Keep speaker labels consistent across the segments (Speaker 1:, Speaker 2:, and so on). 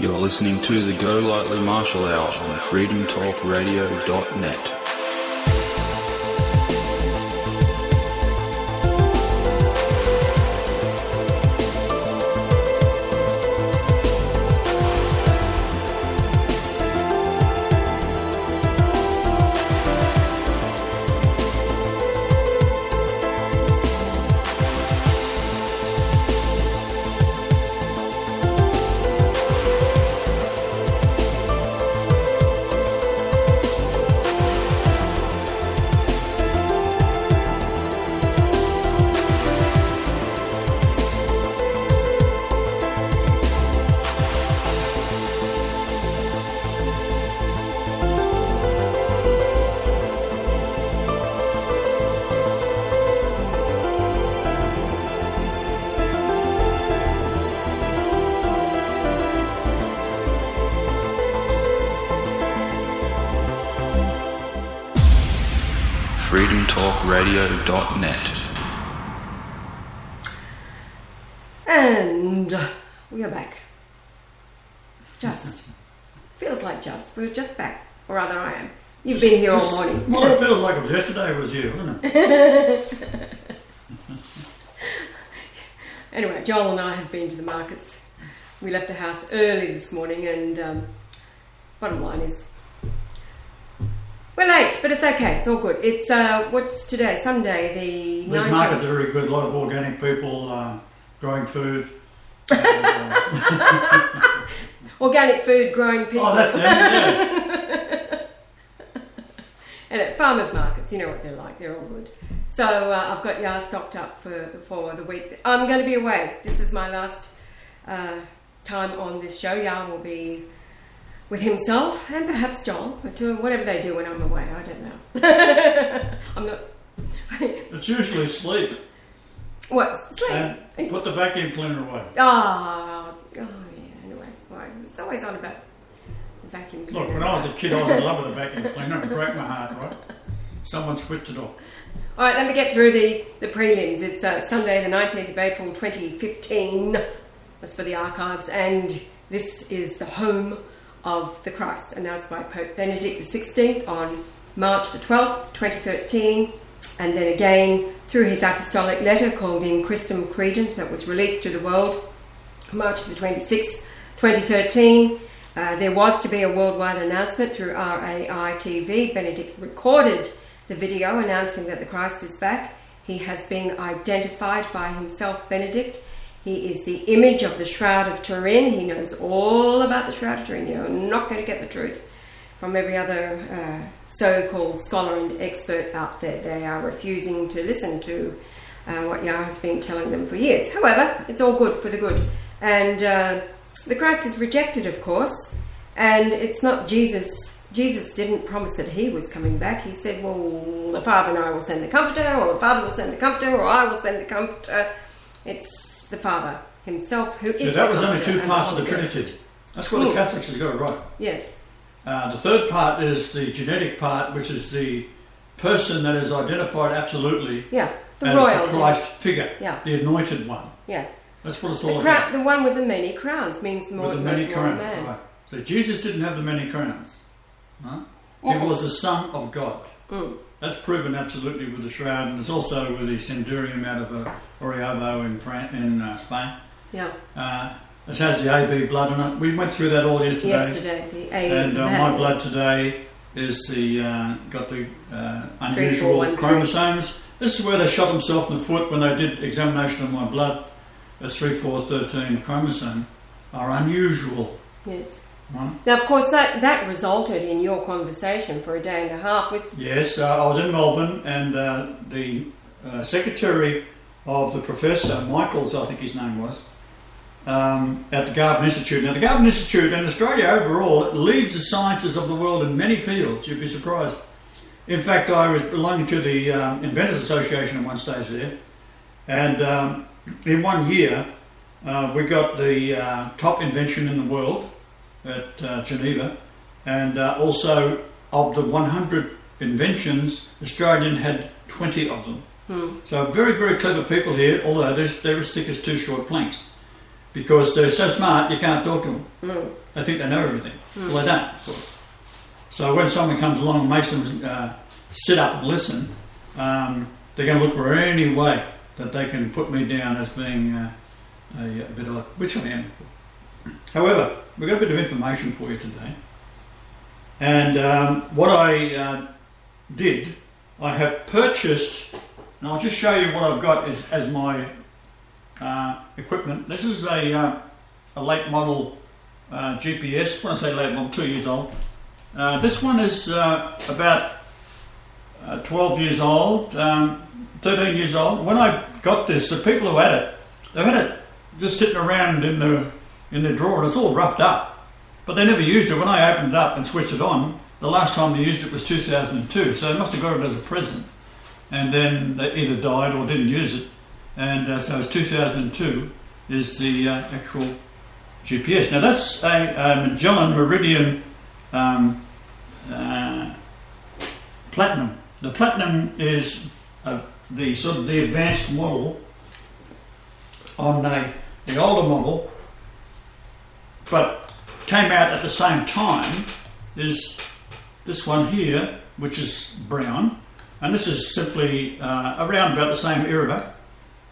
Speaker 1: You're listening to the Go Lightly Martial Hour on freedomtalkradio.net. freedomtalkradio.net.
Speaker 2: And we are back. Feels like we're just back, or rather I am. You've been here all morning.
Speaker 3: Well, it feels like it was yesterday it was you, doesn't it?
Speaker 2: Anyway, Joel and I have been to the markets. We left the house early this morning, and bottom line is we're late, but it's okay. It's all good. It's what's today? Sunday, the 19th.
Speaker 3: These markets are very good. A lot of organic people growing food.
Speaker 2: Organic food, growing people.
Speaker 3: Oh, that's it. Yeah.
Speaker 2: And at farmers markets, you know what they're like. They're all good. So I've got Yar stocked up for the week. I'm going to be away. This is my last time on this show. Yar will be with himself and perhaps Joel, but whatever they do when I'm away, I don't know. I'm not.
Speaker 3: It's usually sleep.
Speaker 2: What? Sleep?
Speaker 3: And put the vacuum cleaner away.
Speaker 2: Oh yeah. Anyway, it's always on about the vacuum cleaner.
Speaker 3: Look, when I was a kid, I was in love with the vacuum cleaner. It broke my heart, right? Someone switched it off.
Speaker 2: All right, let me get through the prelims. It's Sunday, the 19th of April, 2015. That's for the archives, and this is the home of the Christ, announced by Pope Benedict XVI on March the 12th, 2013, and then again through his apostolic letter called In Christum Credens that was released to the world March the 26th, 2013. There was to be a worldwide announcement through RAI TV. Benedict recorded the video announcing that the Christ is back. He has been identified by himself, Benedict. He is the image of the Shroud of Turin. He knows all about the Shroud of Turin. You're not going to get the truth from every other so-called scholar and expert out there. They are refusing to listen to what Yah has been telling them for years. However, it's all good for the good. And the Christ is rejected, of course, and it's not Jesus. Jesus didn't promise that he was coming back. He said, well, the Father and I will send the Comforter, or the Father will send the Comforter, or I will send the Comforter. It's the Father himself who is the
Speaker 3: that was only
Speaker 2: Comforter
Speaker 3: two parts of the Trinity. That's what the Catholics have got right.
Speaker 2: Yes.
Speaker 3: The third part is the genetic part, which is the person that is identified absolutely
Speaker 2: the
Speaker 3: as
Speaker 2: royal
Speaker 3: the Christ figure, the anointed one.
Speaker 2: Yes.
Speaker 3: That's what it's all about.
Speaker 2: The one with the many crowns means the most royal man.
Speaker 3: Right. So Jesus didn't have the many crowns. Right? He was the Son of God. That's proven absolutely with the shroud, and it's also with the centurion out of Oriovo in Spain. Yeah. It has the AB blood on it. We went through that all yesterday.
Speaker 2: The A.
Speaker 3: And my blood today is got the unusual chromosomes. This is where they shot themselves in the foot when they did examination of my blood. The 3, 4, 13 chromosome are unusual.
Speaker 2: Yes.
Speaker 3: Right?
Speaker 2: Now, of course, that resulted in your conversation for a day and a half with...
Speaker 3: Yes, I was in Melbourne, and the secretary of the professor, Michaels, I think his name was, at the Garvan Institute. Now, the Garvan Institute in Australia overall leads the sciences of the world in many fields. You'd be surprised. In fact, I was belonging to the Inventors Association at one stage there, and in 1 year we got the top invention in the world at Geneva, and also of the 100 inventions, Australian had 20 of them. So very, very clever people here, although they're as thick as two short planks. because they're so smart you can't talk to them. They think they know everything. Well, they don't, of course. So when someone comes along and makes them sit up and listen, they're going to look for any way that they can put me down as being a bit odd, which I am. However, we've got a bit of information for you today. And what I did, I have purchased, and I'll just show you what I've got as my equipment. This is a late model GPS. When I say late model, 2 years old. This one is about 12 years old, 13 years old. When I got this, the people who had it, they've had it just sitting around in their drawer, and it's all roughed up. But they never used it. When I opened it up and switched it on, the last time they used it was 2002, so they must have got it as a present. And then they either died or didn't use it. And so it's 2002 is the actual GPS. Now that's a Magellan Meridian Platinum. The Platinum is the sort of the advanced model on the older model, but came out at the same time is this one here, which is brown, and this is simply around about the same era,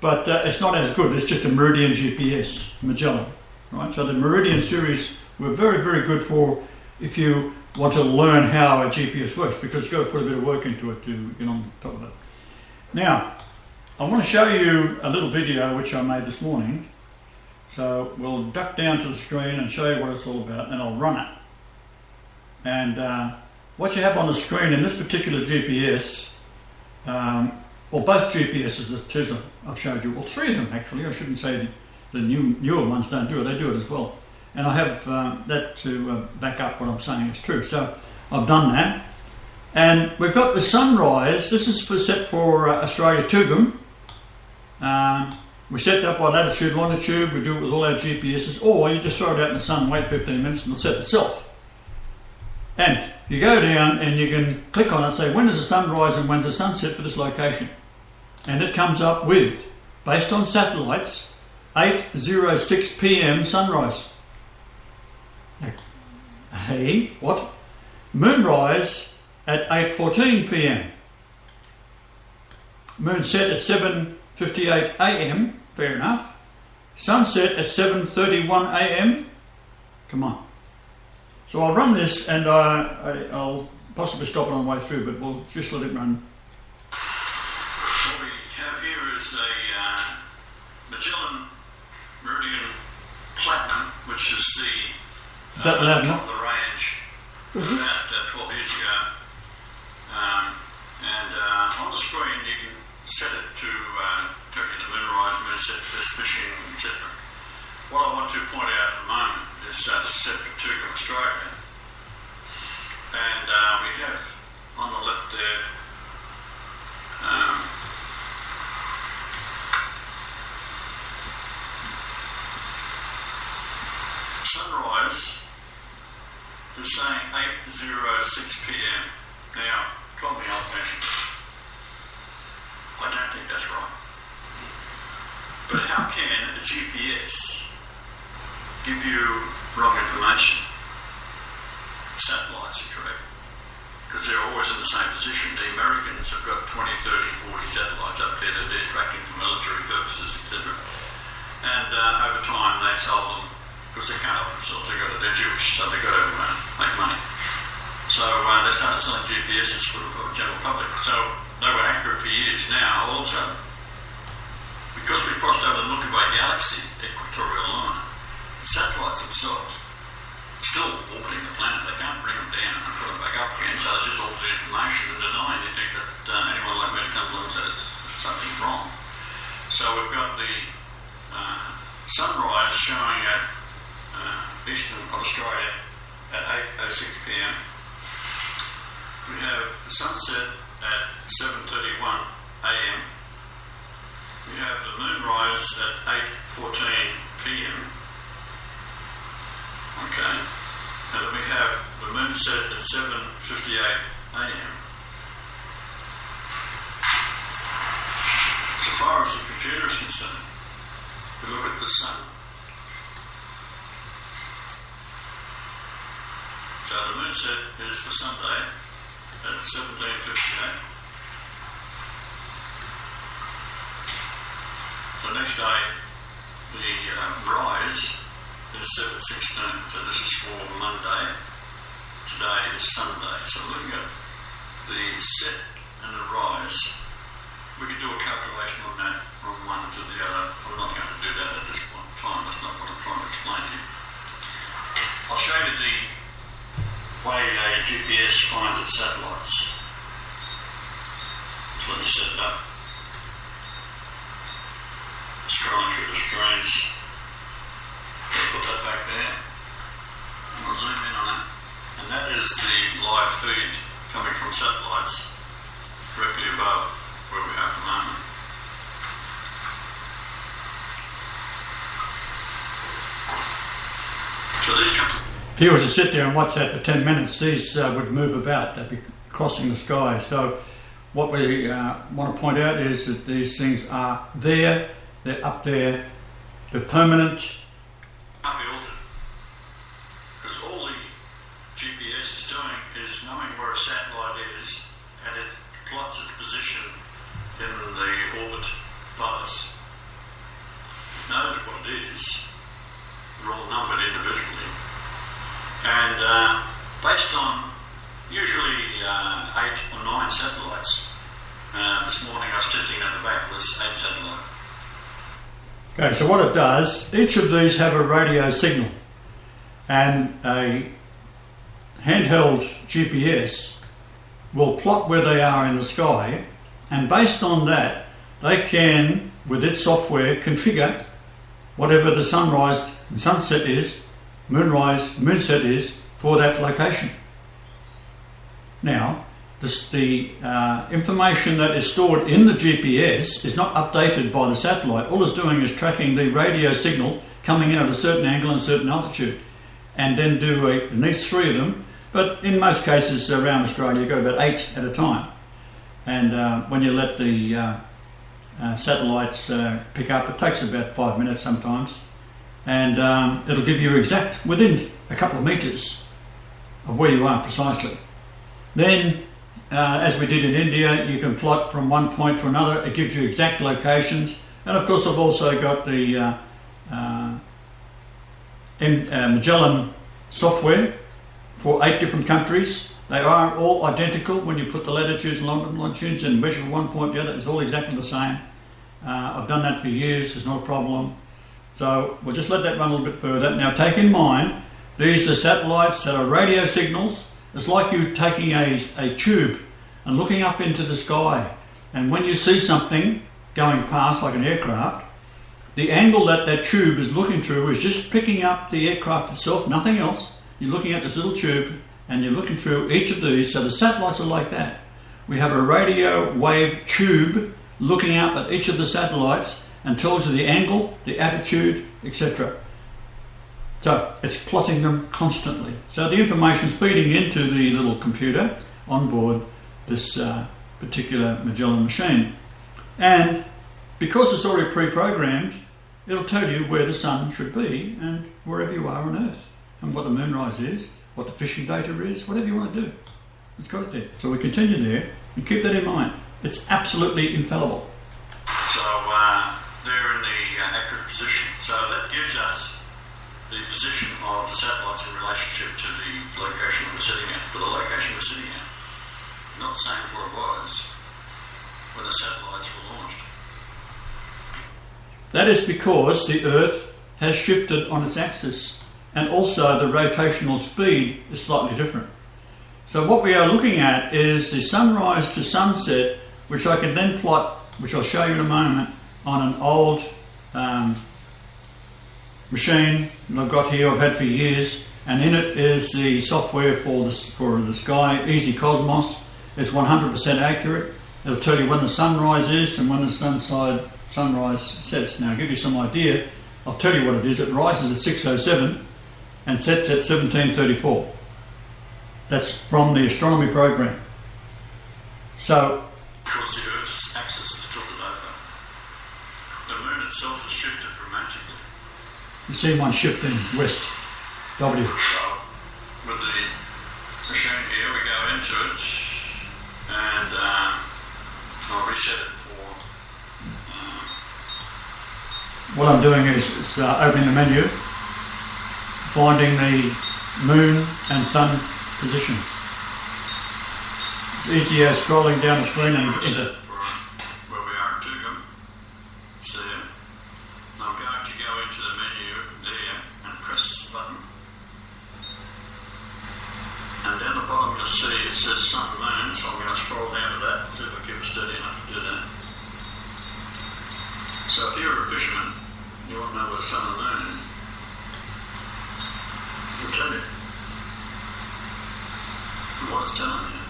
Speaker 3: but it's not as good. It's just a Meridian GPS, Magellan, right? So the Meridian series were very, very good for if you want to learn how a GPS works, because you've got to put a bit of work into it to get on top of it. Now, I want to show you a little video which I made this morning. So we'll duck down to the screen and show you what it's all about, and I'll run it. And what you have on the screen in this particular GPS, well, both GPSs, the two I've showed you, well, three of them actually. I shouldn't say the newer ones don't do it; they do it as well. And I have that to back up what I'm saying is true. So I've done that, and we've got the sunrise. This is set for Australia Tugum. We set that by latitude, longitude. We do it with all our GPSs, or you just throw it out in the sun, wait 15 minutes, and it'll set itself. And you go down and you can click on it, say when is the sunrise and when's the sunset for this location, and it comes up with, based on satellites, 8:06 p.m. sunrise. Hey, what? Moonrise at 8:14 p.m. Moonset at 7:58 a.m. Fair enough. Sunset at 7:31 a.m. Come on. So I'll run this, and I'll possibly stop it on the way through, but we'll just let it run. What we have here is a Magellan Meridian Platinum, which is the top of the range about 12 years ago. And on the screen you can set it to tell you the moonrise, moonset, best fishing, etc. What I want to point out at the moment is the set for Tugum, Australia. And we have on the left there sunrise is saying 8:06 p.m. Now, call me old-fashioned. I don't think that's right. But how can a GPS give you wrong information? Satellites are correct, because they're always in the same position. The Americans have got 20, 30, 40 satellites up there that they're tracking for military purposes, etc. And over time they sold them, because they can't help themselves. They're Jewish, so they've got to make money. So they started selling GPSs for the general public. So they were accurate for years. Now, all of a sudden, because we've crossed over the Milky Way galaxy equatorial line, the satellites themselves are still orbiting the planet. They can't bring them down and put them back up again. So they just alter the information and deny anything that anyone like me to come along and say something's wrong. So we've got the sunrise showing at eastern of Australia at 8:06 p.m. We have the sunset at 7:31 a.m. We have the moonrise at 8:14 p.m. Okay, and then we have the moonset at 7:58 a.m. So far as the computer is concerned, we look at the sun. So the moon set is for Sunday at 17:58. The next day, the rise is set at 16. So this is for Monday. Today is Sunday. So looking at the set and the rise, we could do a calculation on that from one to the other. I'm not going to do that at this point in time. That's not what I'm trying to explain to you. I'll show you the way a GPS finds its satellites. So let me set it up. Scrolling through the screens. I'll put that back there. And I'll zoom in on it. And that is the live feed coming from satellites directly above where we are at the moment. So these come. If you were to sit there and watch that for 10 minutes, these would move about. They'd be crossing the sky. So what we want to point out is that these things are there, they're up there, they're permanent. Can't be altered. Because all the GPS is doing is knowing where a satellite is, and it plots its position in the orbit above us. It knows what it is. They're all numbered individually. And based on usually 8 or 9 satellites, this morning I was testing at the back was 8 satellites. Okay, so what it does, each of these have a radio signal, and a handheld GPS will plot where they are in the sky, and based on that they can, with its software, configure whatever the sunrise and sunset is, moonrise, moonset is for that location. Now, the information that is stored in the GPS is not updated by the satellite. All it's doing is tracking the radio signal coming in at a certain angle and a certain altitude, and then it needs 3 of them, but in most cases around Australia you've got about 8 at a time. And when you let the satellites pick up, it takes about 5 minutes sometimes, and it'll give you exact, within a couple of metres of where you are precisely. Then, as we did in India, you can plot from one point to another. It gives you exact locations, and of course I've also got the Magellan software for 8 different countries. They are all identical when you put the latitudes and longitudes and measure from one point to the other. It's all exactly the same. I've done that for years. There's no problem. So we'll just let that run a little bit further. Now take in mind, these are satellites that are radio signals. It's like you taking a tube and looking up into the sky, and when you see something going past like an aircraft, the angle that that tube is looking through is just picking up the aircraft itself, nothing else. You're looking at this little tube and you're looking through each of these. So the satellites are like that. We have a radio wave tube looking up at each of the satellites and tells you the angle, the attitude, etc. So it's plotting them constantly. So the information's feeding into the little computer on board this particular Magellan machine. And because it's already pre-programmed, it'll tell you where the sun should be and wherever you are on Earth, and what the moonrise is, what the fishing data is, whatever you want to do. It's got it there. So we continue there and keep that in mind. It's absolutely infallible. So they're in the accurate position. So that gives us the position of the satellites in relationship to the location we're sitting at. But the location we're sitting at is not the same as what it was when the satellites were launched. That is because the Earth has shifted on its axis, and also the rotational speed is slightly different. So what we are looking at is the sunrise to sunset, which I can then plot, which I'll show you in a moment, on an old machine that I've got here, I've had for years, and in it is the software for the sky, Easy Cosmos. It's 100% accurate. It'll tell you when the sunrise is and when the sunrise sets. Now, I'll give you some idea. I'll tell you what it is. It rises at 6:07 and sets at 17:34. That's from the astronomy program. So, because the Earth's axis is tilted over, the moon itself has shifted dramatically. You see one shifting west, W. So, with the to it, and I'll reset it for. What I'm doing is opening the menu, finding the moon and sun positions. It's easier scrolling down the screen and into. Where we are in Tugum. So I'm going to go into the menu there and press this button. And down the bottom you'll see it says sun moon, so I'm going to scroll down to that and see if I keep it steady enough to do that. So if you're a fisherman, you want to know what the sun and moon is. It'll tell you. What it's telling you.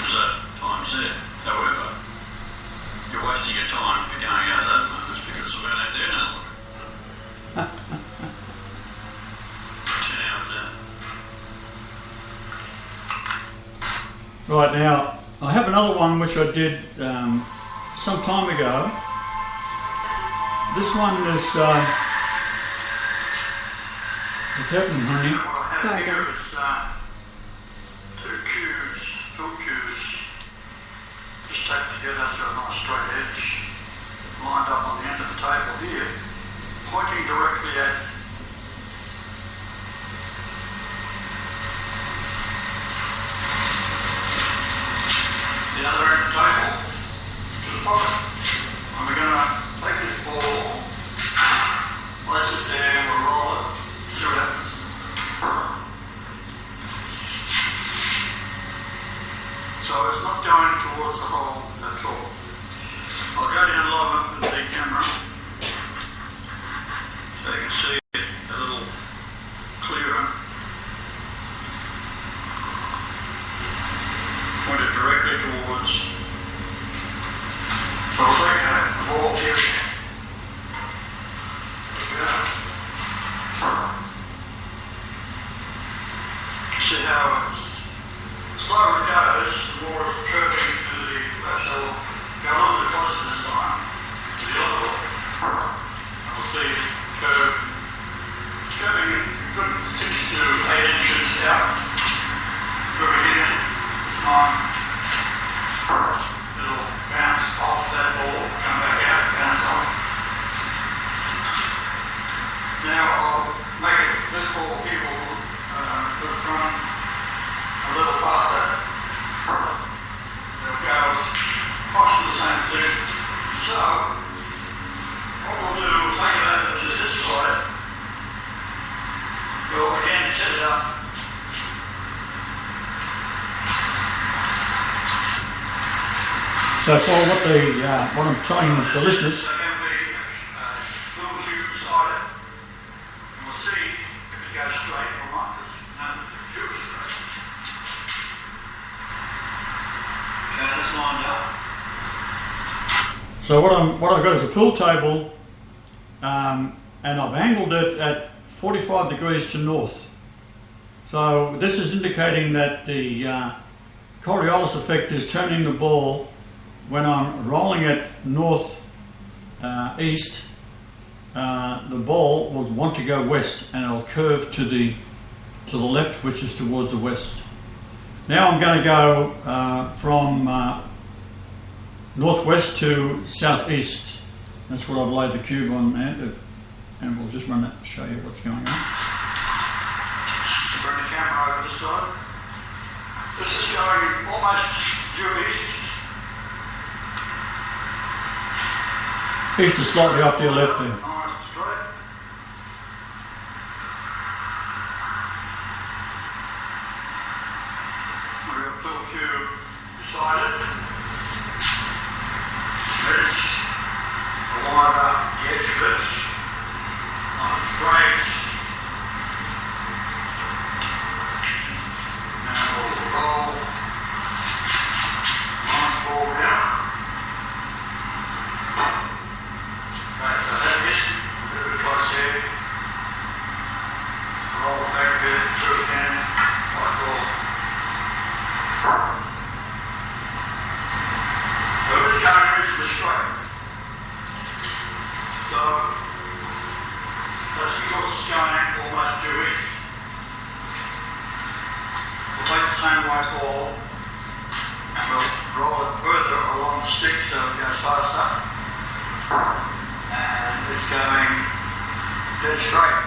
Speaker 3: So, time's there. However, you're wasting your time if you're going out of that moment because the moon ain't there now. 10 hours out. Right, now, I have another one which I did some time ago. This one is what's happening, honey?
Speaker 2: Sorry,
Speaker 3: here is two hook cues, just taken together so a nice straight edge, lined up on the end of the table here, pointing directly at the other end of the table to the bottom. And we're going to take this ball, place it there, we'll roll it, see what happens. So it's not going towards the hole at all. I'll go down live up with the camera so you can see it a little clearer. Point it directly towards. So I'll take a ball here again. See how it's the slower it goes, the more it's curving to the left. So we'll go a little bit closer this time to the other one. And we'll see it curve. It's curving a good 6 to 8 inches out. Curving in this time. It'll bounce off that ball, come back out, bounce off. Now I'll make it, this ball here will run a little faster. It'll go across to the same position. So, what we'll do, we'll take it over to this side. We'll again set it up. So for what I'm telling the listeners. So what I've got is a pool table, and I've angled it at 45 degrees to north. So this is indicating that the Coriolis effect is turning the ball when I'm rolling it north east. The ball will want to go west, and it'll curve to the left, which is towards the west. Now I'm going to go from northwest to southeast. That's what I've laid the cube on there, and we'll just run it and show you what's going on. Bring the camera over this side. This is going almost due east. East is slightly off to your left there. Nice straight. We've got a little cube beside it. It's along the edge of it, nice and straight. And we'll roll one ball down. Okay, so that is a bit of a twice here. Roll it back a bit, through again, like roll. So it's going reasonably straight. So So, that's because it's going almost due east. We'll take the same way ball and we'll roll it further along the stick so it goes faster. And it's going dead straight.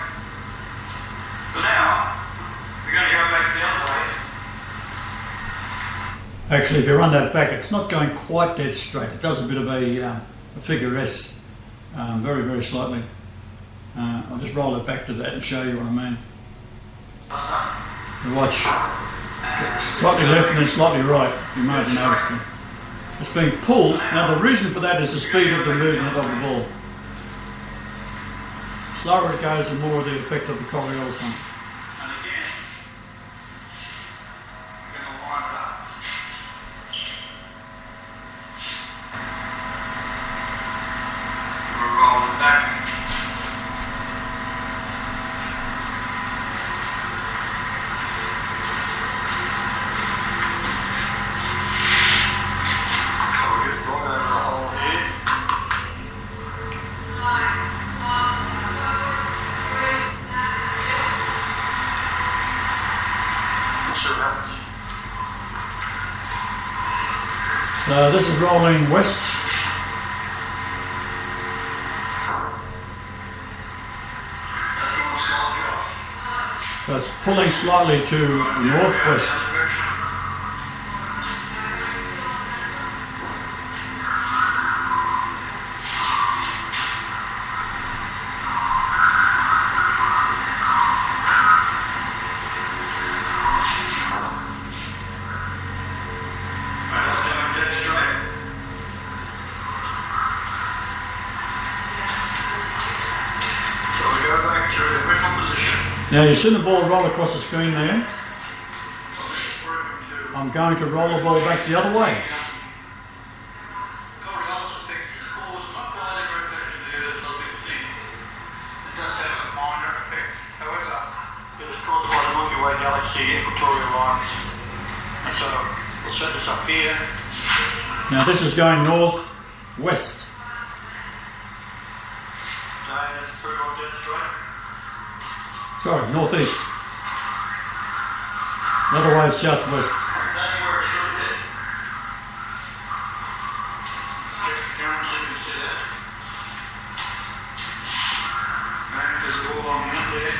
Speaker 3: But now, we're going to go back the other way. Actually, if you run that back, it's not going quite dead straight. It does a bit of a figure S, very, very slightly. I'll just roll it back to that and show you what I mean. You watch, slightly left and then slightly right, you might have noticed it. It's being pulled. Now the reason for that is the speed of the movement of the ball. Slower it goes, the more the effect of the Coriolis on. And again, we're going to line it up. We're rolling back. We'll get right over the hole here. So this is rolling west. That's going slightly off. So it's pulling slightly to the northwest. Now you've seen the ball roll across the screen there. I'm going to roll the ball back the other way. So we'll set this up here. Now this is going north-west. Okay, that's pretty well dead straight. Sorry, northeast. Otherwise southwest. That's where it should hit. Let's check the camera so you can see that. Okay, there's a ball on the end there.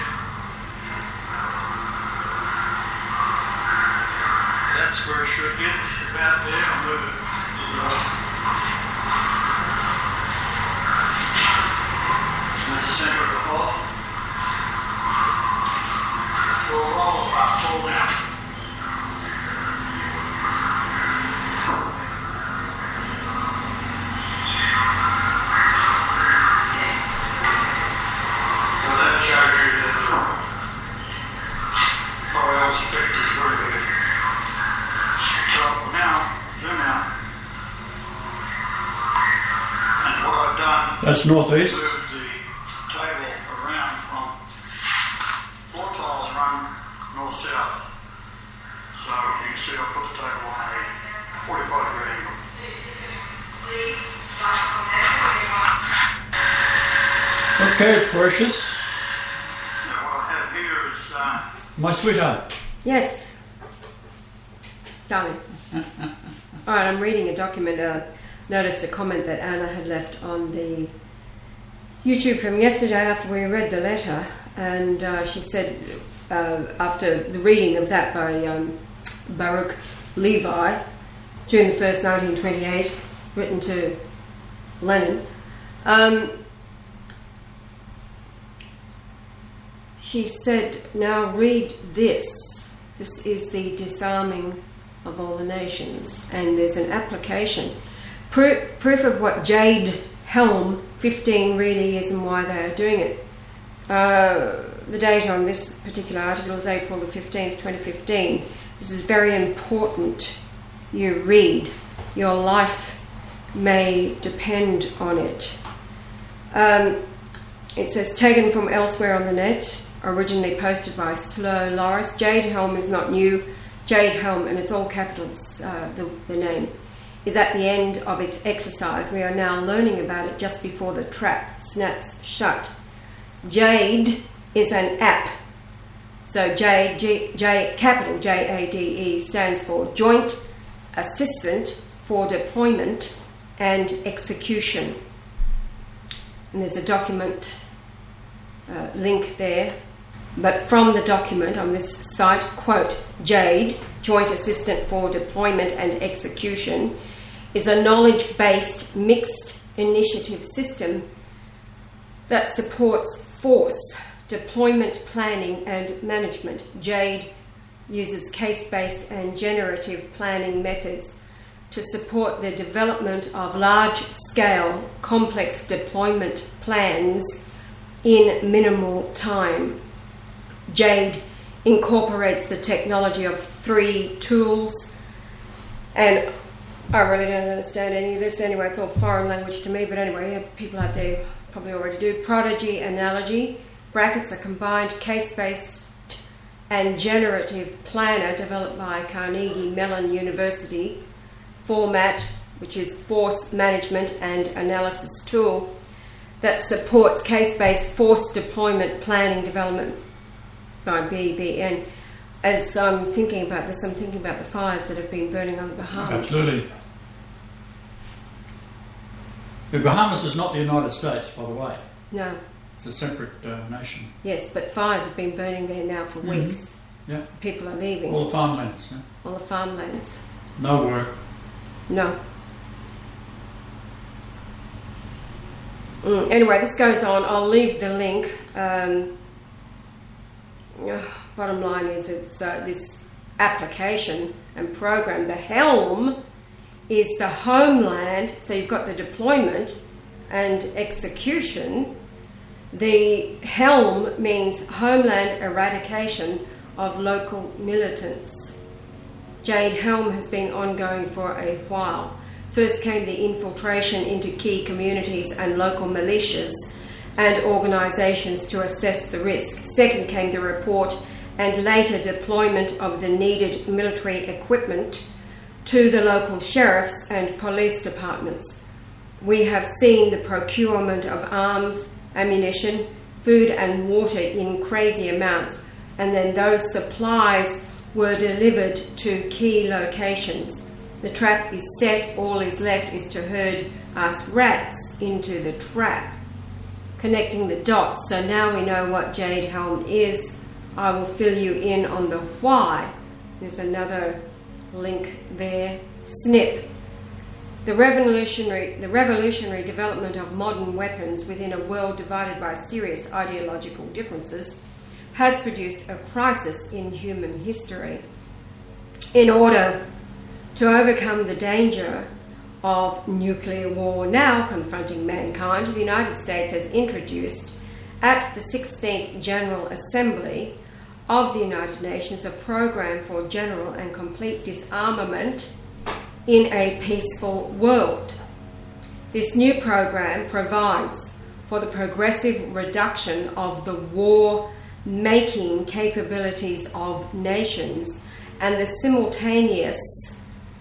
Speaker 3: That's where it should hit, about there. I'll move it a little up. That's the centre of the hole. We'll roll it up, pull down. So that shows you that the Coriolis effect is very good. So now, zoom out. And what I've done... That's northeast. Moved the table around from floor tiles run north-south. So you can see I've put the table on a 45-degree angle. Okay, precious. Now what I have here is... my sweetheart.
Speaker 2: Yes. Darling. Alright, I'm reading a document. Noticed the comment that Anna had left on the YouTube from yesterday after we read the letter, and she said after the reading of that by Baruch Levi, June the 1st, 1928, written to Lenin, she said, now read this. This is the disarming of all the nations, and there's an application. Proof of what Jade Helm 15 really is and why they are doing it. The date on this particular article is April the 15th, 2015. This is very important. You read. Your life may depend on it. It says, taken from elsewhere on the net, originally posted by Slow Loris. Jade Helm is not new. Jade Helm, and it's all capitals, the name, is at the end of its exercise. We are now learning about it just before the trap snaps shut. JADE is an app. So capital JADE stands for Joint Assistant for Deployment and Execution. And there's a document link there. But from the document on this site, quote, JADE, Joint Assistant for Deployment and Execution, is a knowledge-based mixed initiative system that supports force, deployment planning and management. JADE uses case-based and generative planning methods to support the development of large-scale, complex deployment plans in minimal time. JADE incorporates the technology of 3 tools, and I really don't understand any of this anyway, it's all foreign language to me, but anyway, people out there probably already do. Prodigy Analogy, brackets, a combined case-based and generative planner developed by Carnegie Mellon University. Format, which is force management and analysis tool that supports case-based force deployment planning development by BBN. As I'm thinking about this, I'm thinking about the fires that have been burning on the Bahamas.
Speaker 3: Absolutely. The Bahamas is not the United States, by the way.
Speaker 2: No.
Speaker 3: It's a separate nation.
Speaker 2: Yes, but fires have been burning there now for weeks.
Speaker 3: Yeah.
Speaker 2: People are leaving.
Speaker 3: All the farmlands. Yeah.
Speaker 2: All the farmlands.
Speaker 3: No work.
Speaker 2: No. Anyway, this goes on. I'll leave the link. Bottom line is it's this application and program. The helm is the homeland. So you've got the deployment and execution. The helm means homeland eradication of local militants. Jade Helm has been ongoing for a while. First came the infiltration into key communities and local militias and organisations to assess the risk. Second came the report and later deployment of the needed military equipment to the local sheriffs and police departments. We have seen the procurement of arms, ammunition, food and water in crazy amounts, and then those supplies were delivered to key locations. The trap is set, all is left is to herd us rats into the trap. Connecting the dots, so now we know what Jade Helm is. I will fill you in on the why. There's another link there. SNP. The revolutionary development of modern weapons within a world divided by serious ideological differences has produced a crisis in human history. In order to overcome the danger of nuclear war now confronting mankind, the United States has introduced at the 16th General Assembly of the United Nations a program for general and complete disarmament in a peaceful world. This new program provides for the progressive reduction of the war-making capabilities of nations and the simultaneous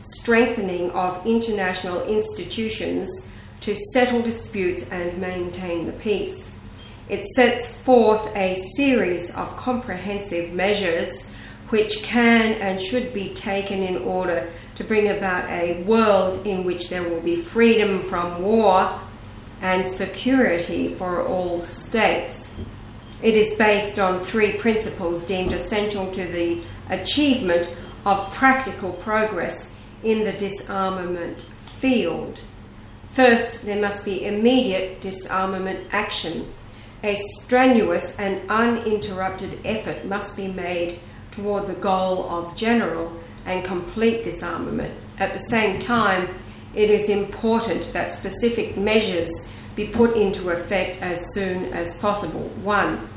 Speaker 2: strengthening of international institutions to settle disputes and maintain the peace. It sets forth a series of comprehensive measures which can and should be taken in order to bring about a world in which there will be freedom from war and security for all states. It is based on 3 principles deemed essential to the achievement of practical progress in the disarmament field. First, there must be immediate disarmament action. A strenuous and uninterrupted effort must be made toward the goal of general and complete disarmament. At the same time, it is important that specific measures be put into effect as soon as possible. 1.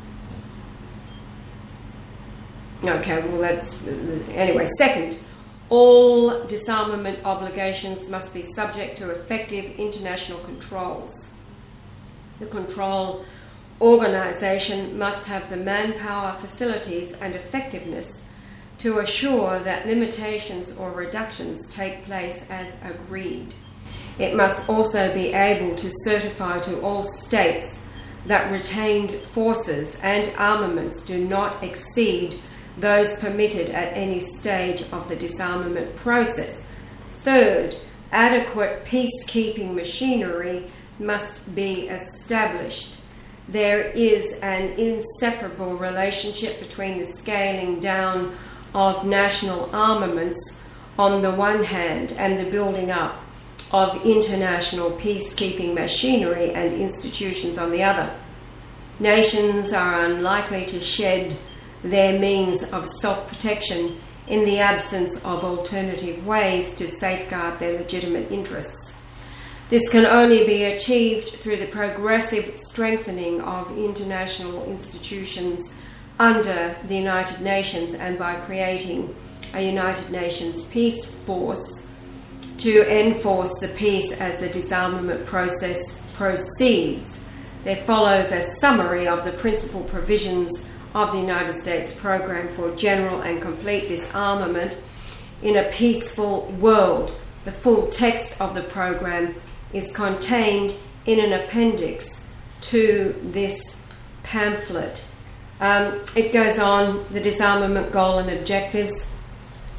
Speaker 2: Second, all disarmament obligations must be subject to effective international controls. The control organisation must have the manpower, facilities and effectiveness to assure that limitations or reductions take place as agreed. It must also be able to certify to all states that retained forces and armaments do not exceed those permitted at any stage of the disarmament process. Third, adequate peacekeeping machinery must be established. There is an inseparable relationship between the scaling down of national armaments on the one hand and the building up of international peacekeeping machinery and institutions on the other. Nations are unlikely to shed their means of self-protection in the absence of alternative ways to safeguard their legitimate interests. This can only be achieved through the progressive strengthening of international institutions under the United Nations and by creating a United Nations peace force to enforce the peace as the disarmament process proceeds. There follows a summary of the principal provisions of the United States Program for General and Complete Disarmament in a Peaceful World. The full text of the program is contained in an appendix to this pamphlet. It goes on, the disarmament goal and objectives.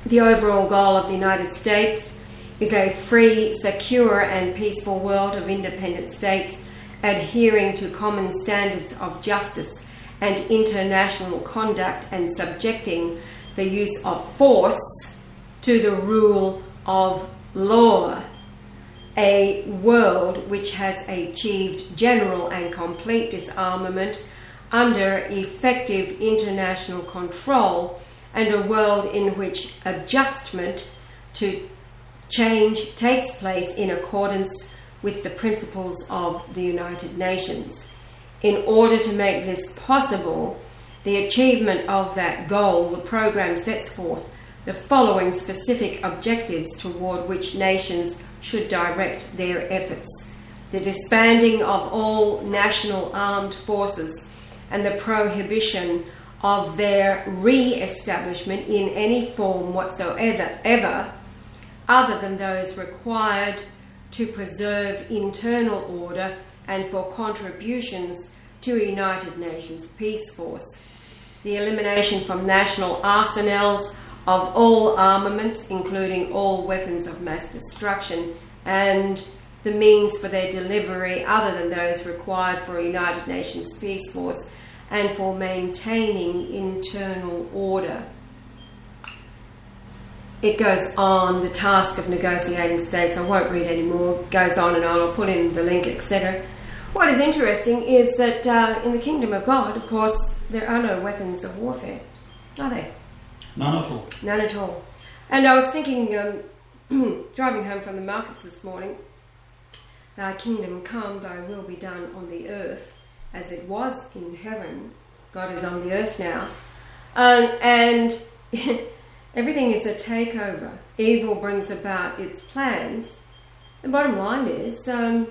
Speaker 2: The overall goal of the United States is a free, secure and peaceful world of independent states adhering to common standards of justice and international conduct and subjecting the use of force to the rule of law. A world which has achieved general and complete disarmament under effective international control, and a world in which adjustment to change takes place in accordance with the principles of the United Nations. In order to make this possible, the achievement of that goal, the program sets forth the following specific objectives toward which nations should direct their efforts: the disbanding of all national armed forces and the prohibition of their re-establishment in any form whatsoever other than those required to preserve internal order and for contributions to a United Nations peace force. The elimination from national arsenals of all armaments, including all weapons of mass destruction, and the means for their delivery other than those required for a United Nations peace force and for maintaining internal order. It goes on, the task of negotiating states. I won't read any more. It goes on and on. I'll put in the link, etc. What is interesting is that in the kingdom of God, of course, there are no weapons of warfare, are there?
Speaker 3: None at all.
Speaker 2: None at all. And I was thinking, driving home from the markets this morning, thy kingdom come, thy will be done on the earth as it was in heaven. God is on the earth now. And everything is a takeover. Evil brings about its plans. The bottom line is, there's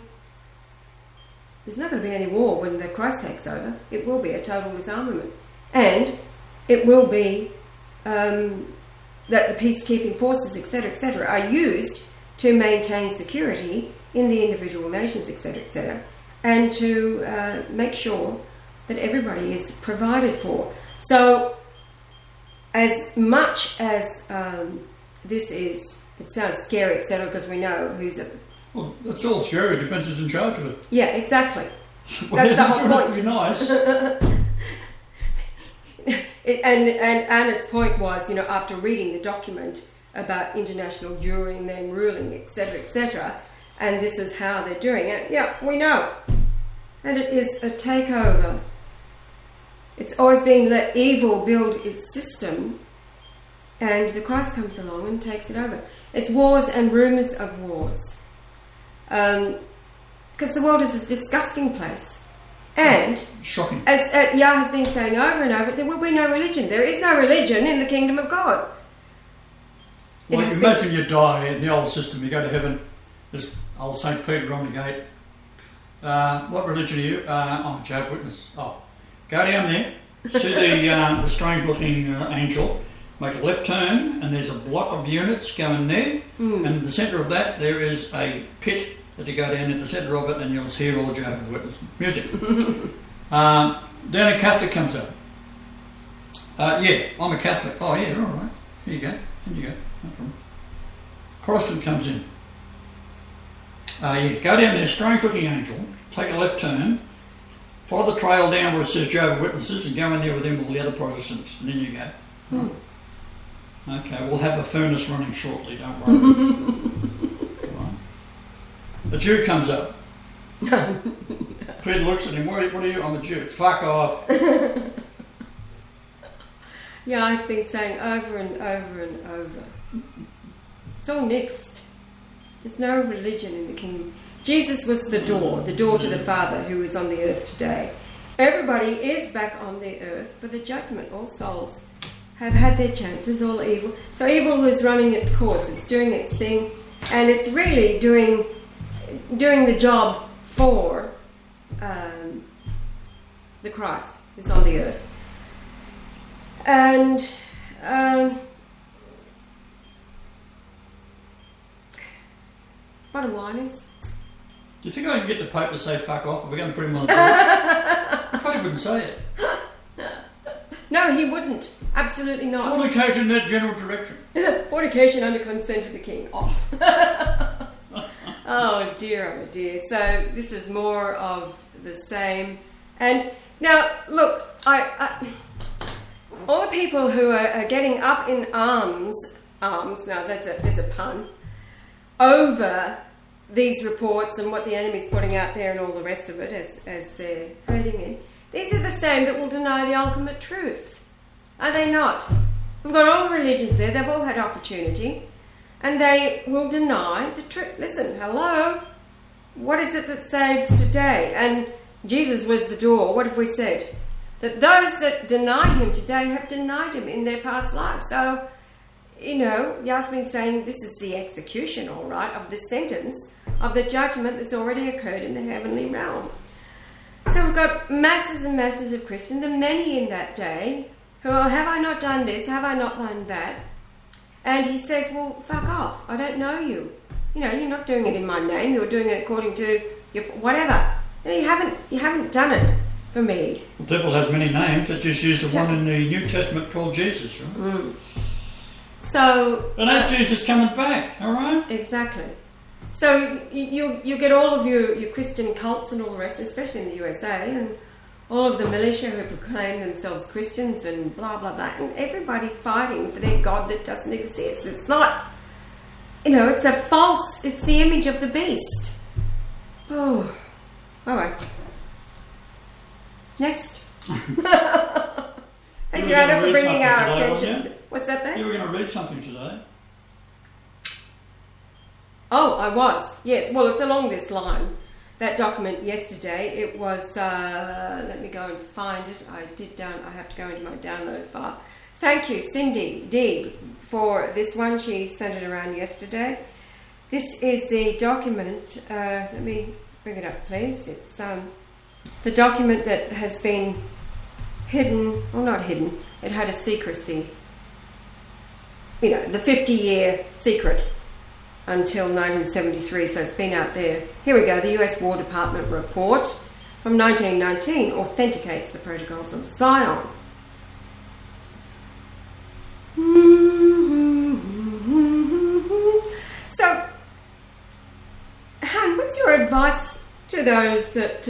Speaker 2: not going to be any war when the Christ takes over. It will be a total disarmament. And it will be that the peacekeeping forces, etc., are used to maintain security in the individual nations, etc., and to make sure that everybody is provided for. So, as much as this is, it sounds scary, etc., because we know who's a...
Speaker 3: Well, that's all scary. It depends who's in charge of it.
Speaker 2: Yeah, exactly.
Speaker 3: Well,
Speaker 2: That's the whole point.
Speaker 3: Be nice.
Speaker 2: And Anna's point was, after reading the document about international jury and then ruling, etc., and this is how they're doing it, yeah, we know. And it is a takeover. It's always been let evil build its system, and the Christ comes along and takes it over. It's wars and rumours of wars. Because the world is a disgusting place. And,
Speaker 3: shocking.
Speaker 2: As Yah has been saying over and over, there will be no religion. There is no religion in the kingdom of God.
Speaker 3: Well, imagine you die in the old system, you go to heaven, there's old St. Peter on the gate. What religion are you? I'm a Jehovah's Witness. Oh, go down there, see the strange looking angel, make a left turn, and there's a block of units going there, and in the centre of that there is a pit that you go down in the centre of it, and you'll hear all Jehovah's Witness music. Then a Catholic comes up. Yeah, I'm a Catholic. Oh yeah, all right. Here you go. In you go. No problem. Protestant comes in. Yeah, go down there, strange looking angel, take a left turn, follow the trail down where it says Jehovah's Witnesses, and go in there with them with all the other Protestants. And then you go. Okay, we'll have a furnace running shortly, don't worry. Right. A Jew comes up. Peter looks at him, what are you? I'm a Jew. Fuck off.
Speaker 2: Yeah, I've been saying over and over and over. It's all mixed. There's no religion in the kingdom. Jesus was the door to the Father who is on the earth today. Everybody is back on the earth for the judgment. All souls have had their chances, all evil. So evil is running its course, it's doing its thing, and it's really doing the job for the Christ who's on the earth. And bottom line is...
Speaker 3: Do you think I can get the Pope to say fuck off if we're going to put him on the board? He probably wouldn't say it.
Speaker 2: No, he wouldn't. Absolutely not.
Speaker 3: Fornication in that general direction.
Speaker 2: Fornication under consent of the king. Off. Oh dear. So this is more of the same. And now, look, I all the people who are getting up in arms, now there's a pun, over these reports and what the enemy's putting out there and all the rest of it as they're herding in, these are the same that will deny the ultimate truth. Are they not? We've got all the religions there, they've all had opportunity, and they will deny the truth. Listen, hello? What is it that saves today? And Jesus was the door. What have we said? That those that deny him today have denied him in their past lives. So, Yasmin's saying this is the execution, all right, of the sentence of the judgment that's already occurred in the heavenly realm. So we've got masses and masses of Christians, and many in that day who are, have I not done this? Have I not done that? And he says, well, fuck off. I don't know you. You're not doing it in my name. You're doing it according to your whatever. You haven't done it for me.
Speaker 3: The devil has many names. Let's just use the one in the New Testament called Jesus, right?
Speaker 2: So...
Speaker 3: And that Jesus coming back, all right?
Speaker 2: Exactly. So you get all of your Christian cults and all the rest, especially in the USA, and all of the militia who proclaim themselves Christians and blah, blah, blah, and everybody fighting for their God that doesn't exist. It's not, it's a false, it's the image of the beast. Oh, all right. Next. Thank you, Anna, for bringing our attention. What's that, Ben?
Speaker 3: You were going to read something today.
Speaker 2: Oh, I was. Yes. Well, it's along this line. That document yesterday, it was, let me go and find it. I have to go into my download file. Thank you, Cindy D, for this one. She sent it around yesterday. This is the document, let me bring it up, please. It's the document that has been hidden, well, not hidden, it had a secrecy. The 50-year secret until 1973, so it's been out there. Here we go, the US War Department report from 1919 authenticates the protocols of Zion. So, Han, what's your advice to those that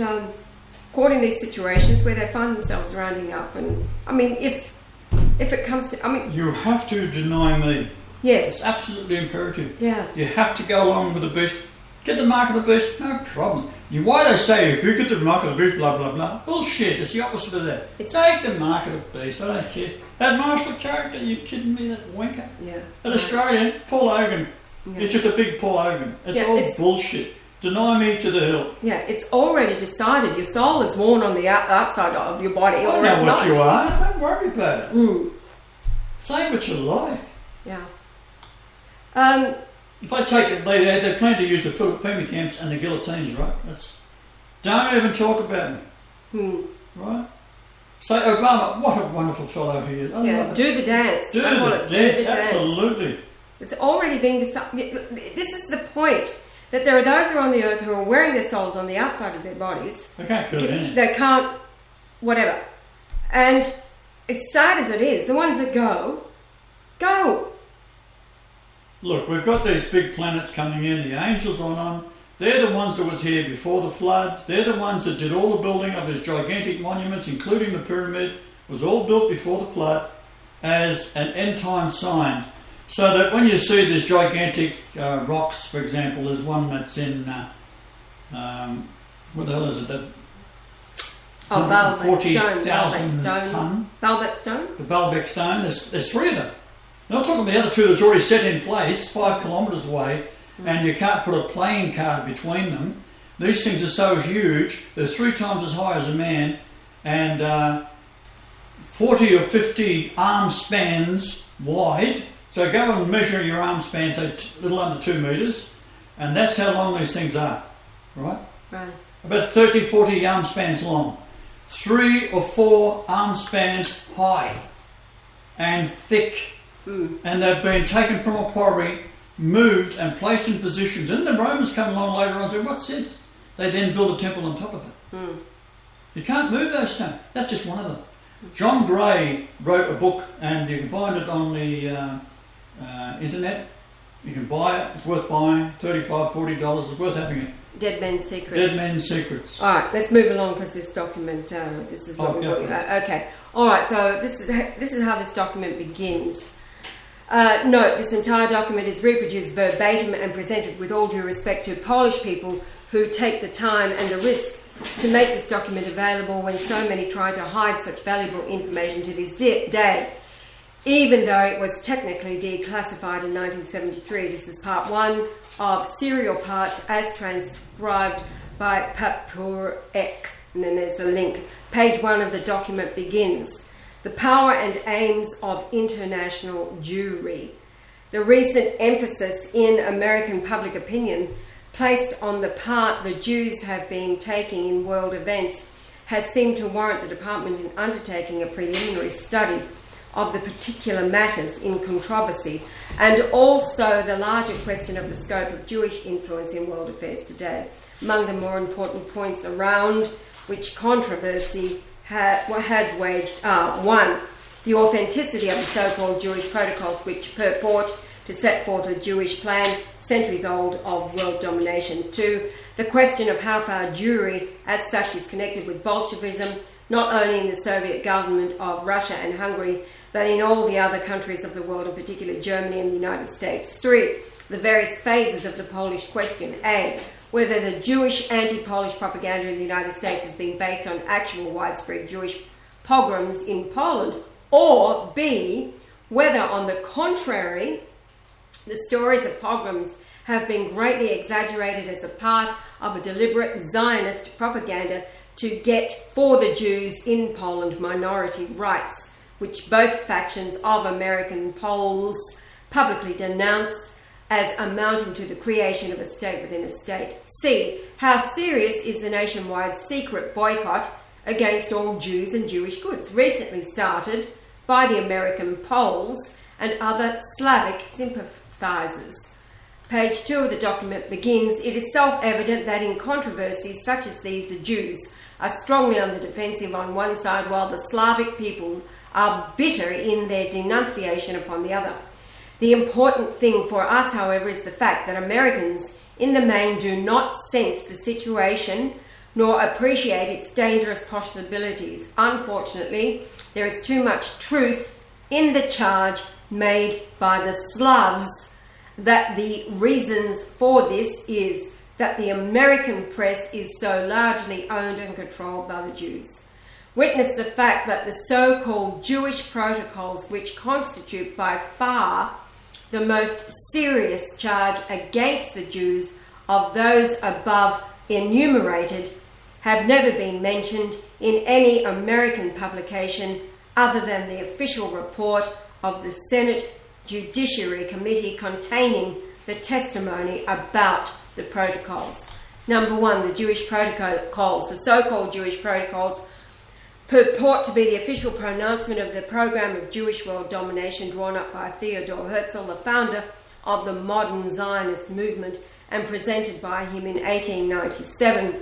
Speaker 2: caught in these situations where they find themselves rounding up? And if it comes to,
Speaker 3: you have to deny me.
Speaker 2: Yes.
Speaker 3: It's absolutely imperative.
Speaker 2: Yeah.
Speaker 3: You have to go along with the beast. Get the mark of the beast, no problem. Why they say if you get the mark of the beast, blah, blah, blah. Bullshit, it's the opposite of that. Take the mark of the beast, I don't care. That martial character, you kidding me, that wanker?
Speaker 2: Yeah.
Speaker 3: An Australian, Paul Hogan. Yeah. It's just a big Paul Hogan. It's bullshit. Deny me to the hill.
Speaker 2: Yeah, it's already decided. Your soul is worn on the outside of your body.
Speaker 3: I know what you are, don't worry about it. Same with your life.
Speaker 2: Yeah.
Speaker 3: If I take it, they plan to use the FEMA camps and the guillotines, right? Don't even talk about me, right? Say, Obama, what a wonderful fellow he is.
Speaker 2: Do the dance.
Speaker 3: Do the dance, absolutely.
Speaker 2: It's already been decided. This is the point, that there are those who are on the earth who are wearing their souls on the outside of their bodies.
Speaker 3: They can't go in.
Speaker 2: They can't, whatever. And as sad as it is, the ones that go.
Speaker 3: Look, we've got these big planets coming in, the angels on them. They're the ones that was here before the flood. They're the ones that did all the building of these gigantic monuments, including the pyramid. It was all built before the flood as an end-time sign. So that when you see these gigantic rocks, for example, there's one that's in, what the hell is it? That
Speaker 2: Baalbek
Speaker 3: ton.
Speaker 2: Baalbek stone?
Speaker 3: The Baalbek stone. There's three of them. I'm not talking about the other two that's already set in place 5 kilometres away, and you can't put a playing card between them. These things are so huge, they're 3 times as high as a man, and 40 or 50 arm spans wide. So go and measure your arm span, say a little under 2 metres, and that's how long these things are, right?
Speaker 2: Right.
Speaker 3: About 30, 40 arm spans long. 3 or 4 arm spans high and thick. And they've been taken from a quarry, moved and placed in positions. And the Romans come along later on and say, what's this? They then build a temple on top of it. You can't move those stones. That's just one of them. John Gray wrote a book, and you can find it on the internet. You can buy it. It's worth buying. $35, $40. It's worth having it.
Speaker 2: Dead Men's Secrets.
Speaker 3: Dead Men's Secrets.
Speaker 2: All right, let's move along because this document. This is what we're okay. All right, so this is how this document begins. Note: this entire document is reproduced verbatim and presented with all due respect to Polish people who take the time and the risk to make this document available when so many try to hide such valuable information to this day. Even though it was technically declassified in 1973, this is part 1 of serial parts as transcribed by Papurek. And then there's the link. Page 1 of the document begins. The power and aims of international Jewry. The recent emphasis in American public opinion placed on the part the Jews have been taking in world events has seemed to warrant the department in undertaking a preliminary study of the particular matters in controversy, and also the larger question of the scope of Jewish influence in world affairs today. Among the more important points around which controversy has waged are: 1. The authenticity of the so-called Jewish protocols which purport to set forth a Jewish plan centuries old of world domination. 2. The question of how far Jewry as such is connected with Bolshevism, not only in the Soviet government of Russia and Hungary, but in all the other countries of the world, in particular Germany and the United States. 3. The various phases of the Polish question. A. Whether the Jewish anti-Polish propaganda in the United States has been based on actual widespread Jewish pogroms in Poland, or B. Whether, on the contrary, the stories of pogroms have been greatly exaggerated as a part of a deliberate Zionist propaganda to get for the Jews in Poland minority rights, which both factions of American Poles publicly denounce as amounting to the creation of a state within a state. C. How serious is the nationwide secret boycott against all Jews and Jewish goods, recently started by the American Poles and other Slavic sympathizers? Page 2 of the document begins: it is self-evident that in controversies such as these, the Jews are strongly on the defensive on one side, while the Slavic people are bitter in their denunciation upon the other. The important thing for us, however, is the fact that Americans in the main do not sense the situation nor appreciate its dangerous possibilities. Unfortunately, there is too much truth in the charge made by the Slavs that the reasons for this is that the American press is so largely owned and controlled by the Jews. Witness the fact that the so-called Jewish protocols, which constitute by far the most serious charge against the Jews of those above enumerated, have never been mentioned in any American publication other than the official report of the Senate Judiciary Committee containing the testimony about the protocols. Number 1, the Jewish protocols, the so-called Jewish protocols, purport to be the official pronouncement of the program of Jewish world domination drawn up by Theodor Herzl, the founder of the modern Zionist movement, and presented by him in 1897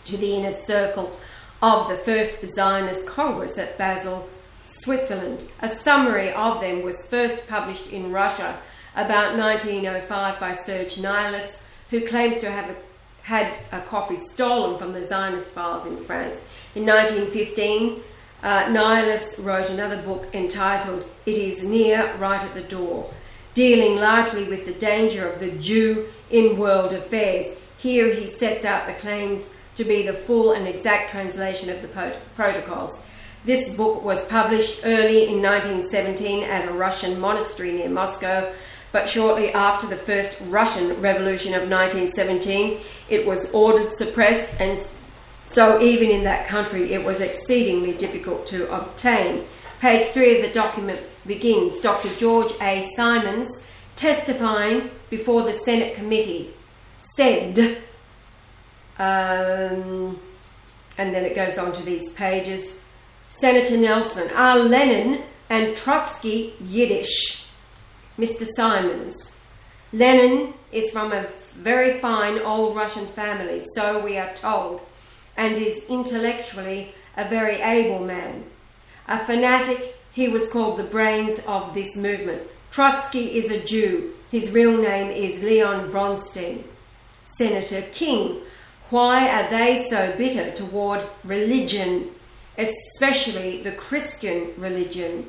Speaker 2: to the inner circle of the First Zionist Congress at Basel, Switzerland. A summary of them was first published in Russia about 1905 by Serge Nihilus, who claims to have had a copy stolen from the Zionist files in France. In 1915, Nihilus wrote another book entitled It Is Near, Right at the Door, dealing largely with the danger of the Jew in world affairs. Here he sets out the claims to be the full and exact translation of the protocols. This book was published early in 1917 at a Russian monastery near Moscow, but shortly after the first Russian Revolution of 1917, it was ordered suppressed, and so even in that country it was exceedingly difficult to obtain. Page 3 of the document begins, Dr. George A. Simons, testifying before the Senate committees, said, and then it goes on to these pages, Senator Nelson, are Lenin and Trotsky Yiddish? Mr. Simons, Lenin is from a very fine old Russian family, so we are told, and is intellectually a very able man. A fanatic, he was called the brains of this movement. Trotsky is a Jew. His real name is Leon Bronstein. Senator King, why are they so bitter toward religion, especially the Christian religion?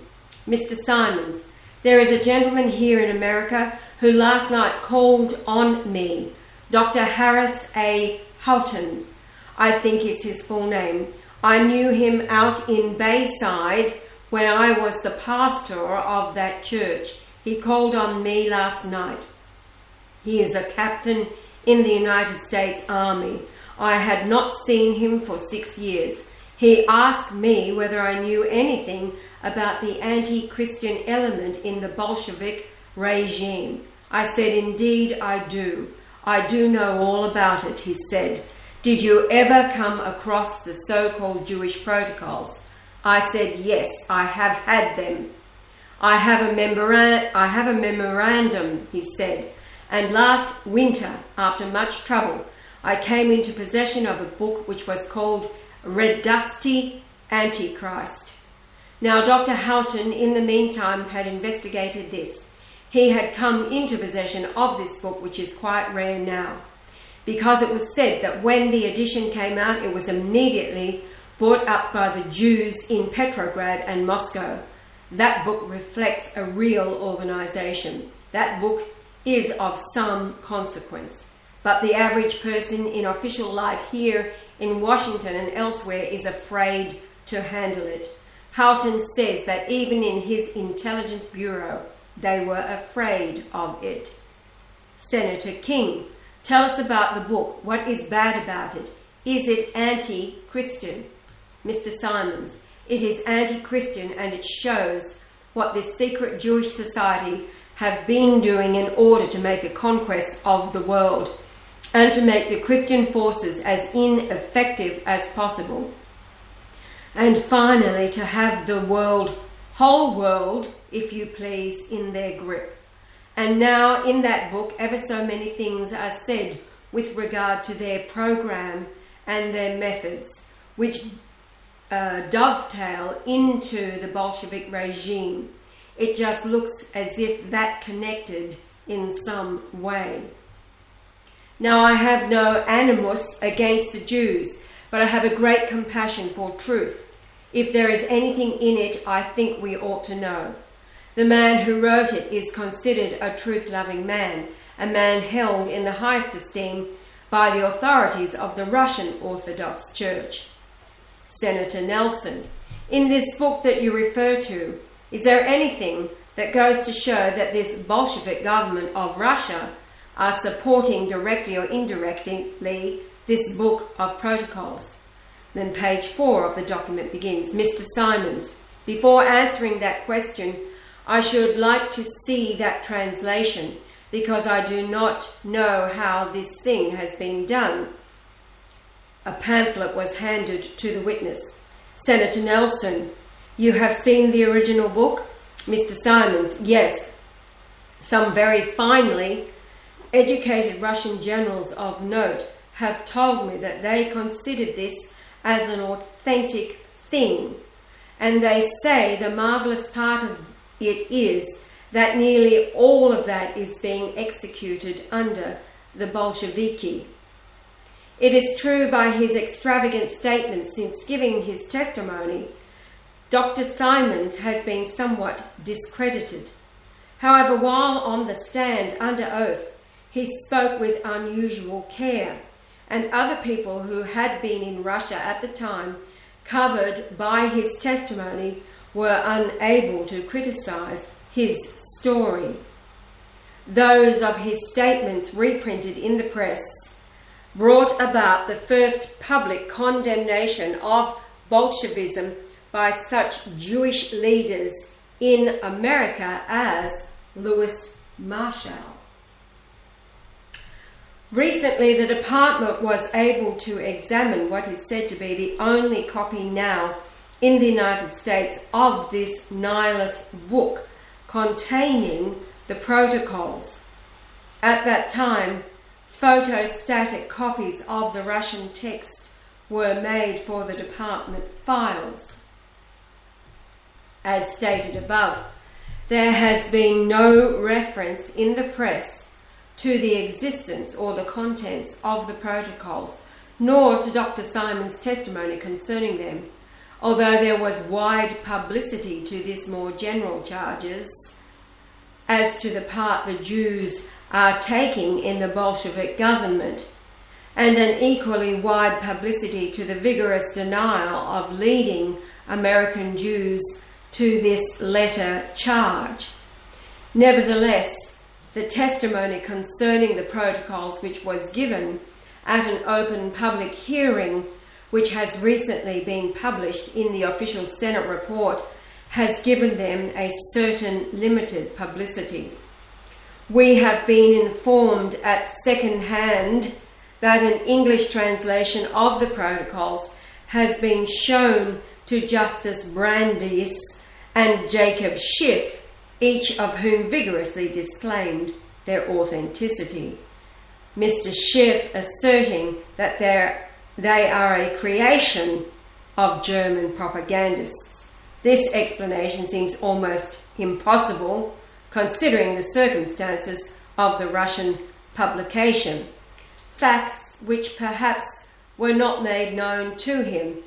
Speaker 2: Mr. Simons, there is a gentleman here in America who last night called on me, Dr. Harris A. Houghton, I think is his full name. I knew him out in Bayside when I was the pastor of that church. He called on me last night. He is a captain in the United States Army. I had not seen him for 6 years. He asked me whether I knew anything about the anti-Christian element in the Bolshevik regime. I said, indeed I do. I do know all about it, he said. Did you ever come across the so-called Jewish protocols? I said, yes, I have had them. I have a memorandum, he said, and last winter, after much trouble, I came into possession of a book which was called Redusty Antichrist. Now, Dr. Houghton, in the meantime, had investigated this. He had come into possession of this book, which is quite rare now, because it was said that when the edition came out, it was immediately bought up by the Jews in Petrograd and Moscow. That book reflects a real organization. That book is of some consequence. But the average person in official life here in Washington and elsewhere is afraid to handle it. Houghton says that even in his intelligence bureau, they were afraid of it. Senator King, tell us about the book. What is bad about it? Is it anti-Christian? Mr. Simons, it is anti-Christian, and it shows what this secret Jewish society have been doing in order to make a conquest of the world and to make the Christian forces as ineffective as possible. And finally, to have the whole world, if you please, in their grip. And now in that book, ever so many things are said with regard to their program and their methods, which dovetail into the Bolshevik regime. It just looks as if that connected in some way. Now, I have no animus against the Jews, but I have a great compassion for truth. If there is anything in it, I think we ought to know. The man who wrote it is considered a truth-loving man, a man held in the highest esteem by the authorities of the Russian Orthodox Church. Senator Nelson, in this book that you refer to, is there anything that goes to show that this Bolshevik government of Russia are supporting directly or indirectly this book of protocols? Then page 4 of the document begins, Mr. Simons, before answering that question, I should like to see that translation because I do not know how this thing has been done. A pamphlet was handed to the witness. Senator Nelson, you have seen the original book? Mr. Simons, yes. Some very finely educated Russian generals of note have told me that they considered this as an authentic thing, and they say the marvellous part of it is that nearly all of that is being executed under the Bolsheviki. It is true by his extravagant statements since giving his testimony, Dr. Simons has been somewhat discredited. However, while on the stand under oath, he spoke with unusual care, and other people who had been in Russia at the time, covered by his testimony, were unable to criticize his story. Those of his statements reprinted in the press brought about the first public condemnation of Bolshevism by such Jewish leaders in America as Louis Marshall. Recently, the department was able to examine what is said to be the only copy now in the United States of this nihilist book containing the protocols. At that time, photostatic copies of the Russian text were made for the department files. As stated above, there has been no reference in the press to the existence or the contents of the protocols, nor to Dr. Simon's testimony concerning them, although there was wide publicity to this more general charges as to the part the Jews are taking in the Bolshevik government, and an equally wide publicity to the vigorous denial of leading American Jews to this latter charge. Nevertheless, the testimony concerning the protocols, which was given at an open public hearing, which has recently been published in the official Senate report, has given them a certain limited publicity. We have been informed at second hand that an English translation of the protocols has been shown to Justice Brandeis and Jacob Schiff, each of whom vigorously disclaimed their authenticity. Mr. Schiff asserting that they are a creation of German propagandists. This explanation seems almost impossible, considering the circumstances of the Russian publication. Facts which perhaps were not made known to him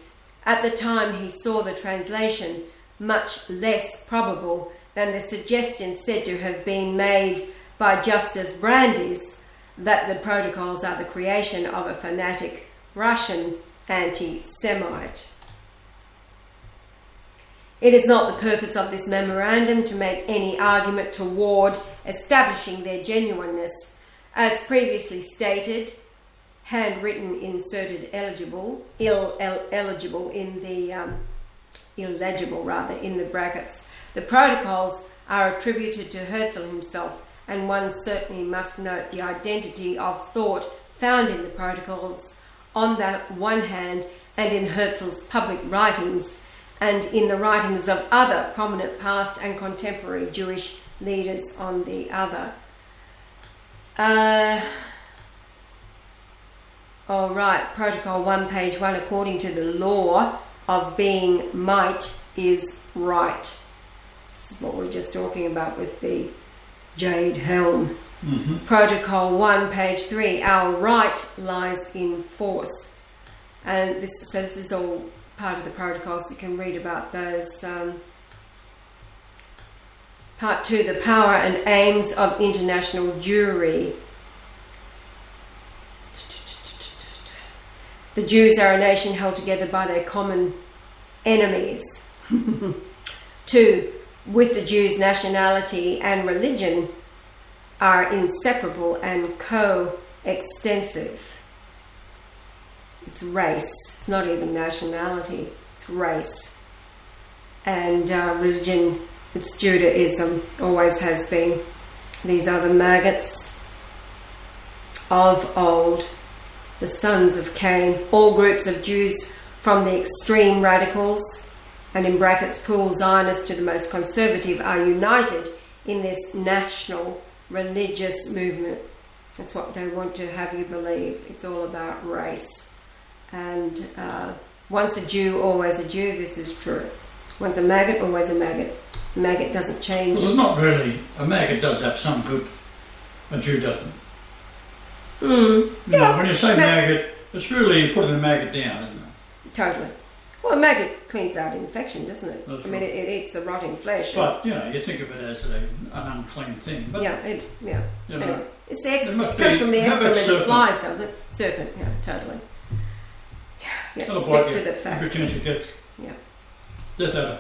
Speaker 2: at the time he saw the translation, much less probable than the suggestion said to have been made by Justice Brandeis that the protocols are the creation of a fanatic Russian anti-Semite. It is not the purpose of this memorandum to make any argument toward establishing their genuineness. As previously stated, handwritten, inserted, illegible in the illegible rather in the brackets. The protocols are attributed to Herzl himself, and one certainly must note the identity of thought found in the protocols on the one hand, and in Herzl's public writings, and in the writings of other prominent past and contemporary Jewish leaders on the other. Protocol 1, page 1, according to the law of being might is right. This is what we were just talking about with the jade helm. Mm-hmm. Protocol 1, page 3, our right lies in force. And this is all part of the protocols. You can read about those. Part 2, the power and aims of international Jewry. The Jews are a nation held together by their common enemies. 2, with the Jews' nationality and religion are inseparable and co-extensive. It's race. It's not even nationality. It's race. And religion, it's Judaism, always has been. These are the maggots of old, the sons of Cain. All groups of Jews from the extreme radicals, and in brackets pool Zionists to the most conservative, are united in this national religious movement. That's what they want to have you believe. It's all about race. And once a Jew, always a Jew. This is true. Once a maggot, always a maggot. Maggot doesn't change.
Speaker 3: Well, it's not really. A maggot does have some good. A Jew doesn't. You know, when you say maggot, it's really putting a maggot down, isn't it?
Speaker 2: Totally. Well, a maggot cleans out infection, doesn't it?
Speaker 3: That's
Speaker 2: I mean,
Speaker 3: right.
Speaker 2: it eats the rotting flesh.
Speaker 3: But, you know, you think of it as an unclean thing. But,
Speaker 2: yeah.
Speaker 3: you know,
Speaker 2: Anyway, it's the
Speaker 3: there must
Speaker 2: it comes
Speaker 3: be-
Speaker 2: from the
Speaker 3: how about
Speaker 2: excrement of
Speaker 3: serpent?
Speaker 2: flies, does it? Serpent, yeah, totally. Yeah,
Speaker 3: Little
Speaker 2: stick
Speaker 3: bloke,
Speaker 2: to the
Speaker 3: every
Speaker 2: facts.
Speaker 3: chance it gets.
Speaker 2: Yeah.
Speaker 3: Death adder.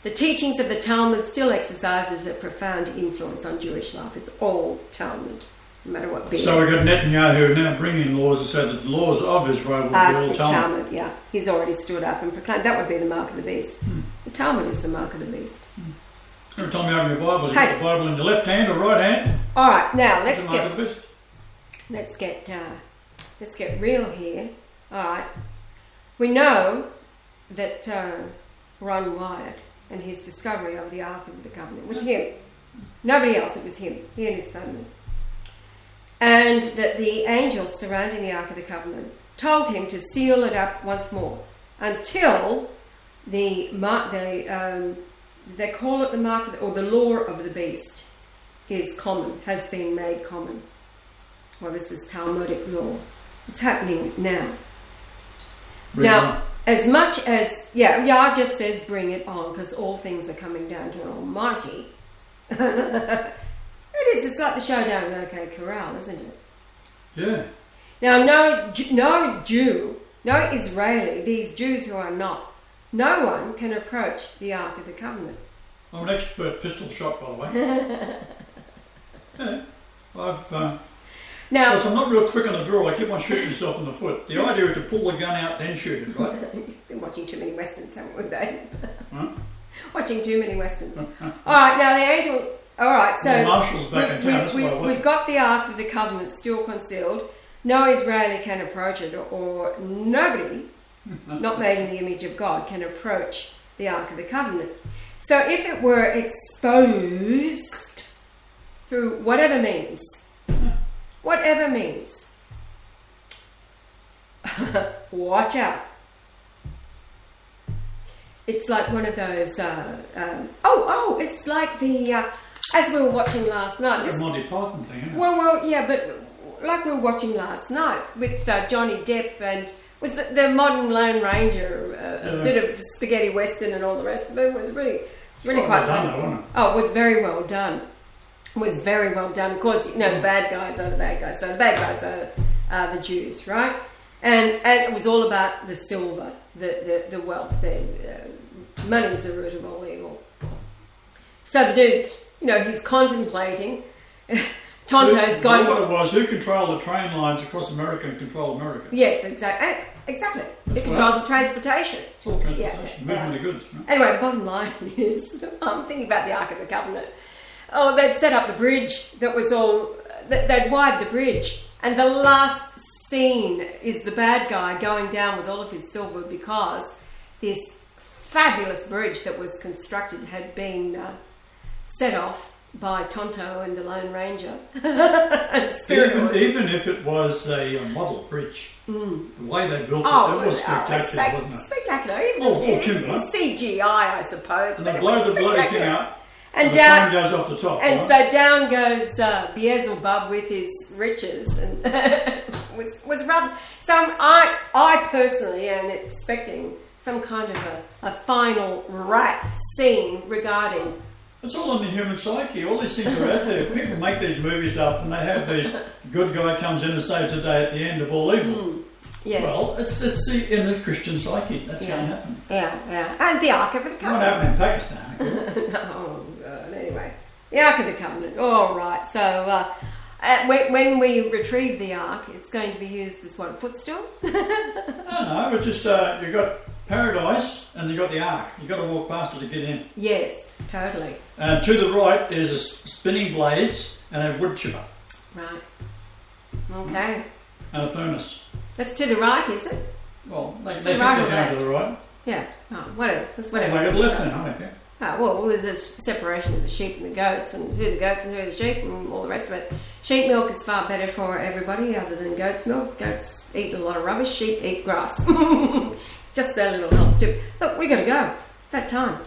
Speaker 2: The teachings of the Talmud still exercises a profound influence on Jewish life. It's all Talmud, no matter what BS.
Speaker 3: So we've got Netanyahu now bringing laws that say that the laws of Israel will be all
Speaker 2: the
Speaker 3: Talmud.
Speaker 2: Talmud, yeah. He's already stood up and proclaimed that would be the mark of the beast. The Talmud is the mark of the beast.
Speaker 3: Every time you open your Bible, you've
Speaker 2: Hey.
Speaker 3: got the Bible in your left hand or right hand.
Speaker 2: All right, now
Speaker 3: It's the mark of the beast.
Speaker 2: let's get real here. All right, we know that Ron Wyatt and his discovery of the Ark of the Covenant was him. Nobody else. It was him. He and his family. And that the angels surrounding the Ark of the Covenant told him to seal it up once more until they call it the mark of the, or the law of the beast is common, has been made common. Well, this is Talmudic law. It's happening now.
Speaker 3: Bring it
Speaker 2: Now,
Speaker 3: on.
Speaker 2: as much as, Yah just says bring it on because all things are coming down to an almighty. It is. It's like the showdown in OK Corral, isn't it?
Speaker 3: Yeah.
Speaker 2: Now, no Jew, no Israeli, these Jews who are not, no one can approach the Ark of the Covenant.
Speaker 3: I'm an expert pistol shot, by the way. Yeah.
Speaker 2: Now,
Speaker 3: Because I'm not real quick on the draw. I keep on shooting myself in the foot. The idea is to pull the gun out, then shoot it, right?
Speaker 2: you've been watching too many westerns, haven't we, babe?
Speaker 3: Huh?
Speaker 2: Watching too many westerns. All right, now the angel. All right, so
Speaker 3: The marshal's back in town. That's why I watch
Speaker 2: we've
Speaker 3: it.
Speaker 2: got the Ark of the Covenant still concealed. No Israeli can approach it, or nobody, not made in the image of God, can approach the Ark of the Covenant. So if it were exposed through whatever means, watch out. It's like one of those. It's like the as we were watching last night.
Speaker 3: The Monty Python thing, isn't it?
Speaker 2: Well, yeah, but like we were watching last night with Johnny Depp and with the modern Lone Ranger, a bit of spaghetti western and all the rest of it. It's really
Speaker 3: Well
Speaker 2: quite
Speaker 3: done,
Speaker 2: funny.
Speaker 3: though, wasn't it?
Speaker 2: Oh, it was very well done. It was very well done. Of course, you know the bad guys are the bad guys. So the bad guys are the Jews, right? And it was all about the silver, the wealth. Money is the root of all evil. So the dude's, he's contemplating. Tonto's going.
Speaker 3: What it was, who controlled the train lines across America and controlled America?
Speaker 2: Yes, exactly. It controls the transportation.
Speaker 3: It's all transportation,
Speaker 2: Yeah.
Speaker 3: movement of goods. Right?
Speaker 2: Anyway, the bottom line is, I'm thinking about the Ark of the Covenant. Oh, they'd set up the bridge that was all, they'd wired the bridge. And the last scene is the bad guy going down with all of his silver because this fabulous bridge that was constructed had been set off by Tonto and the Lone Ranger. And
Speaker 3: Even if it was a model bridge, the way they built it was spectacular, wasn't it?
Speaker 2: Spectacular.
Speaker 3: Timber.
Speaker 2: It's CGI, I suppose.
Speaker 3: And
Speaker 2: but
Speaker 3: they
Speaker 2: it
Speaker 3: blow
Speaker 2: was
Speaker 3: the bloody thing
Speaker 2: spectacular.
Speaker 3: out,
Speaker 2: And
Speaker 3: the
Speaker 2: down
Speaker 3: train goes off the top.
Speaker 2: And
Speaker 3: right?
Speaker 2: so down goes Beelzebub with his riches, and was rather. So I personally am expecting some kind of a final rat scene regarding.
Speaker 3: It's all in the human psyche. All these things are out there. People make these movies up, and they have these good guy comes in and saves the day at the end of all evil.
Speaker 2: Yes.
Speaker 3: Well, it's in the Christian psyche. That's going to happen.
Speaker 2: Yeah. And the Ark of the
Speaker 3: Not
Speaker 2: Covenant.
Speaker 3: happening in Pakistan.
Speaker 2: Oh, God. Anyway, the Ark of the Covenant. All right. So when we retrieve the Ark, it's going to be used as what, a footstool?
Speaker 3: No, it's just you've got paradise and you've got the Ark. You've got to walk past it to get in.
Speaker 2: Yes, totally.
Speaker 3: And to the right is a spinning blades and a wood chipper.
Speaker 2: Right. Okay.
Speaker 3: And a furnace.
Speaker 2: That's to the right, is it?
Speaker 3: Well, they
Speaker 2: To
Speaker 3: think
Speaker 2: the right
Speaker 3: they're
Speaker 2: or
Speaker 3: going
Speaker 2: left?
Speaker 3: to the right.
Speaker 2: Yeah, oh, whatever. That's
Speaker 3: Well,
Speaker 2: whatever.
Speaker 3: make it left then, I don't care.
Speaker 2: Well, there's a separation of the sheep and the goats, and who the goats and who the sheep, and all the rest of it. Sheep milk is far better for everybody other than goat's milk. Goats eat a lot of rubbish, sheep eat grass. Just their little health tip. Look, we got to go. It's that time.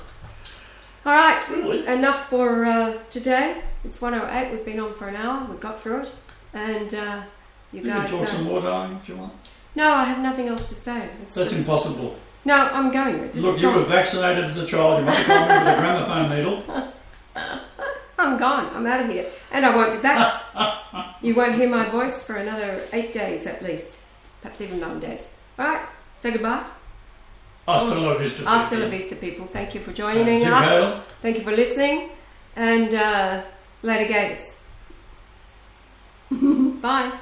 Speaker 2: All right,
Speaker 3: Really?
Speaker 2: enough for today. It's 1:08. We've been on for an hour. We got through it, and you
Speaker 3: You can
Speaker 2: guys.
Speaker 3: talk some more, darling, if you want.
Speaker 2: No, I have nothing else to say. It's
Speaker 3: That's
Speaker 2: just-
Speaker 3: impossible.
Speaker 2: No, I'm going with this.
Speaker 3: Look, you were vaccinated as a child. You might try me with a gramophone needle.
Speaker 2: I'm gone. I'm out of here. And I won't be back. You won't hear my voice for another 8 days at least. Perhaps even 9 days. All right. Say goodbye.
Speaker 3: Hasta la vista.
Speaker 2: Hasta la
Speaker 3: people.
Speaker 2: vista, people. Thank you for joining
Speaker 3: Zip
Speaker 2: us.
Speaker 3: hail.
Speaker 2: Thank you for listening. And later, Gators. Bye.